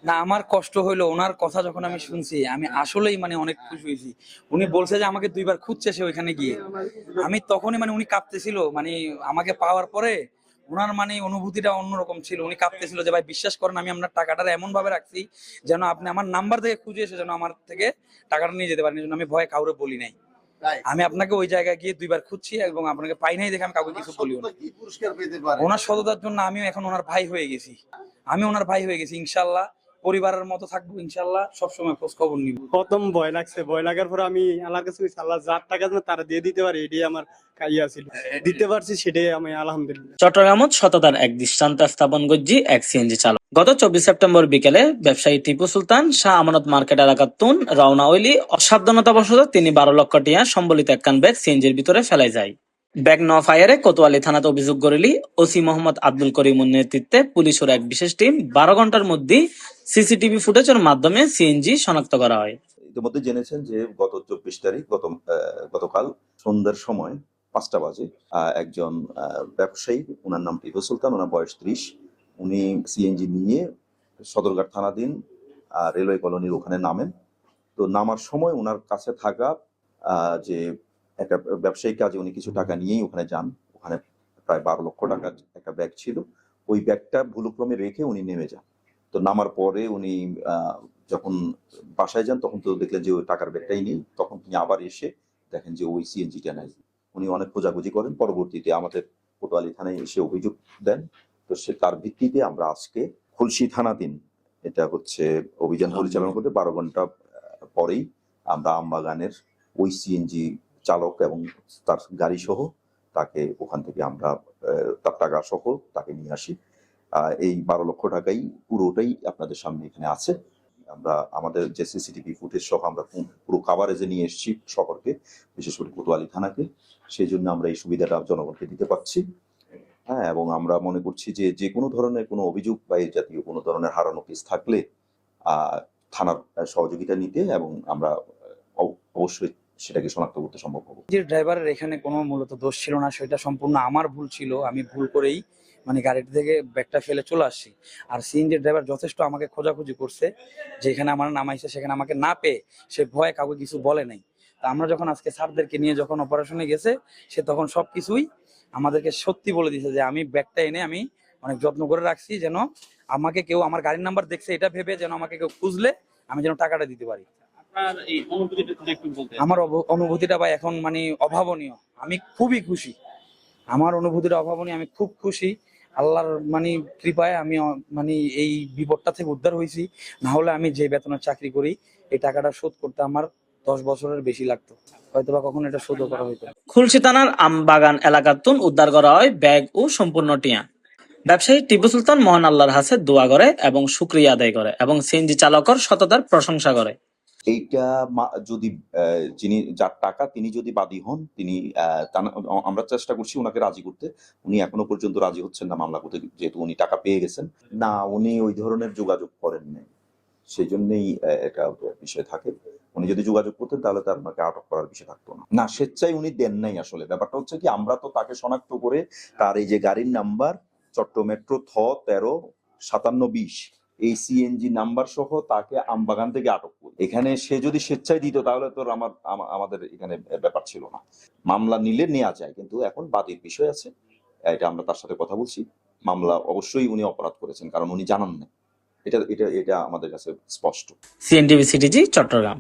না, আমার কষ্ট হইলো ওনার কথা যখন আমি শুনছি, আমি আসলেই মানে অনেক খুশি হয়েছি। উনি বলছে যে আমাকে 2বার খুঁজছে সে ওইখানে গিয়ে। আমি তখনই মানে উনি কাঁপতেছিল, মানে আমাকে পাওয়ার পরে ওনার মানে অনুভূতিটা অন্যরকম ছিল। উনি কাঁপতেছিল যে ভাই বিশ্বাস করেন আমি আপনার টাকাটা এমন ভাবে রাখছি যেন আপনি আমার নাম্বার থেকে খুঁজে এসে যেন আমার থেকে টাকাটা নিয়ে যেতে পারেন। এই জন্য আমি ভয়ে কাউরে বলি নাই। আমি আপনাকে ওই জায়গায় গিয়ে 2বার খুঁজছি এবং আপনাকে পাই নাই দেখে আমি কাউকে কিছু বলিও না। ওনার সততার জন্য আমিও এখন ওনার ভাই হয়ে গেছি। আমি ওনার ভাই হয়ে গেছি ইনশাল্লাহ। পরিবারের মতো থাকবো ইনশাল্লাহ, সবসময় খোঁজ খবর নিব। প্রথম ভয় লাগছে, ভয় লাগার পর আমি আল্লাহর কাছে কইছি, আল্লাহ যার টাকা যেন তারা দিয়ে দিতে পারে, এটাই আমার কাইয়া ছিল। দিতে পারছি, সেটাই আমি আলহামদুলিল্লাহ। চট্টগ্রামত সততার এক দৃষ্টান্ত স্থাপন করছি এক সিএনজি চালক। গত 24 সেপ্টেম্বর বিকেলে ব্যবসায়ী টিপু সুলতান শাহ আমানত মার্কেট এলাকার তুন রওনা হইলি অসাবধানতাবশত তিনি 12 লক্ষ টিয়া সম্বলিত একখান ব্যাগ সিএনজির ভিতরে ফেলাই যায়। ব্যাগ ন ফায়ারে কোতোয়ালি থানাতে অভিযোগ করিলি ওসি মোহাম্মদ আব্দুল করিমের নেতৃত্বে পুলিশের এক বিশেষ টিম 12 ঘন্টার মধ্যে সিসিটিভি ফুটেজের মাধ্যমে সিএনজি শনাক্ত করা হয়। ইতিমধ্যে জেনেছেন যে গত 24 তারিখ গতকাল সন্ধ্যার সময় 5টা বাজে একজন ব্যবসায়ী, ওনার নাম টিপু সুলতান, ওনার বয়স 30, উনি সিএনজি নিয়ে সদরঘাট থানাধীন রেলওয়ে কলোনির ওখানে নামেন। তো নামার সময় ওনার কাছে থাকা যে একটা ব্যবসায়িক কাজে উনি কিছু টাকা নিয়েই ওখানে যান। ওখানে প্রায় 12 লক্ষ টাকার একটা ব্যাগ ছিল। ওই ব্যাগটা ভুলক্রমে রেখে উনি নেমে যান। তো নামার পরে উনি যখন বাসায় যান তখন তো দেখলেন যে ওই টাকার ব্যাগটাই নেই। তখন তিনি আবার এসে দেখেন যে ওই সিএনজিটা নাই। উনি অনেক খোঁজাখুঁজি করেন, পরবর্তীতে আমাদের কোতোয়ালি থানায় এসে অভিযোগ দেন। তো তার ভিত্তিতে আমরা আজকে খুলশী থানাধীন এটা হচ্ছে অভিযান পরিচালনা করতে 12 ঘন্টা পরেই আমরা আমবাগানের ওই সিএনজি চালক এবং তার গাড়ি সহ তাকে ওখান থেকে আমরা তার টাকা সহ তাকে নিয়ে আসি। এই 12 লক্ষ টাকাই পুরোটাই আপনাদের সামনে এখানে আছে। আমরা আমাদের যে সিসিটিভি ফুটেজ সহ আমরা পুরো কাভারেজে নিয়ে এসেছি শহরকে, বিশেষ করে কোতোয়ালি থানাকে। সেই জন্য আমরা এই সুবিধাটা জনগণকে দিতে পারছি। হ্যাঁ, এবং আমরা মনে করছি যে যে কোনো ধরনের কোনো অভিযোগ বা এই জাতীয় কোনো ধরনের হারানো কেস থাকলে থানার সহযোগিতা নিতে এবং আমরা অবশ্যই সেটাকে শনাক্ত করতে সম্ভব হবে। যে ড্রাইভারের এখানে কোনো মূলত দোষ ছিল না, সেটা সম্পূর্ণ আমার ভুল ছিল। আমি ভুল করেই মানে গাড়িটা থেকে ব্যাগটা ফেলে চলে আসছি। আর সিএনজি ড্রাইভার যথেষ্ট আমাকে খোঁজাখুঁজি করছে, যেখানে আমার নামাইছে সেখানে আমাকে না পেয়ে সে ভয়ে কাউকে কিছু বলে নাই। তা আমরা যখন আজকে স্যারদেরকে নিয়ে যখন অপারেশনে গেছে, সে তখন সবকিছুই আমাদেরকে সত্যি বলে দিয়েছে যে আমি ব্যাগটা এনে আমি অনেক যত্ন করে রাখছি, যেন আমাকে কেউ আমার গাড়ির নাম্বার দেখছে এটা ভেবে যেন আমাকে কেউ খুঁজলে আমি যেন টাকাটা দিতে পারি। আমার অনুভূতিটা ভাই এখন মানে অভাবনীয়। আমি খুবই খুশি, আমার অনুভূতিটা অভাবনীয়। আমি খুব খুশি আল্লাহর মানে কৃপায় আমি মানে এই বিপদটা থেকে উদ্ধার হয়েছি। না হলে আমি যে বেতনের চাকরি করি এই টাকাটা শোধ করতে আমার 10 বছরের বেশি লাগতো, হয়তো বা কখনো এটা শোধ করা হইতো। খুলশী থানার আমবাগান এলাকার তুন উদ্ধার করা হয় ব্যাগ ও সম্পূর্ণ টিয়া। ব্যবসায়ী টিপু সুলতান মহান আল্লাহর হাতে দোয়া করে এবং শুকরিয়া আদায় করে এবং সিএনজি চালকের সততার প্রশংসা করে। এইটা যদি যিনি যার টাকা তিনি যদি বাদী হন, তিনি আমরা চেষ্টা করছি ওনাকে রাজি করতে। উনি এখনো পর্যন্ত রাজি হচ্ছেন না মামলা করতে, যেহেতু উনি টাকা পেয়ে গেছেন। না, উনি ওই ধরনের যোগাযোগ করেন নাই, সেই জন্যই এটা বিষয় থাকে। উনি যদি যোগাযোগ করতেন তাহলে তার ওনাকে আটক করার বিষয় থাকতো না। না, স্বেচ্ছায় উনি দেন নাই। আসলে ব্যাপারটা হচ্ছে কি, আমরা তো তাকে শনাক্ত করে তার এই যে গাড়ির নাম্বার চট্ট মেট্রো 135720 এই সিএনজি নাম্বার সহ তাকে আমবাগান থেকে আটক করি। এখানে সে যদি স্বেচ্ছায় দিত তাহলে তো আমাদের এখানে ব্যাপার ছিল না। মামলা নিলে নেওয়া যায়, কিন্তু এখন বাদীর বিষয় আছে, এটা আমরা তার সাথে কথা বলছি। মামলা অবশ্যই উনি অপরাধ করেছেন, কারণ উনি জানান না। এটা এটা এটা আমাদের কাছে স্পষ্ট। CNTV CTG, Chittagong.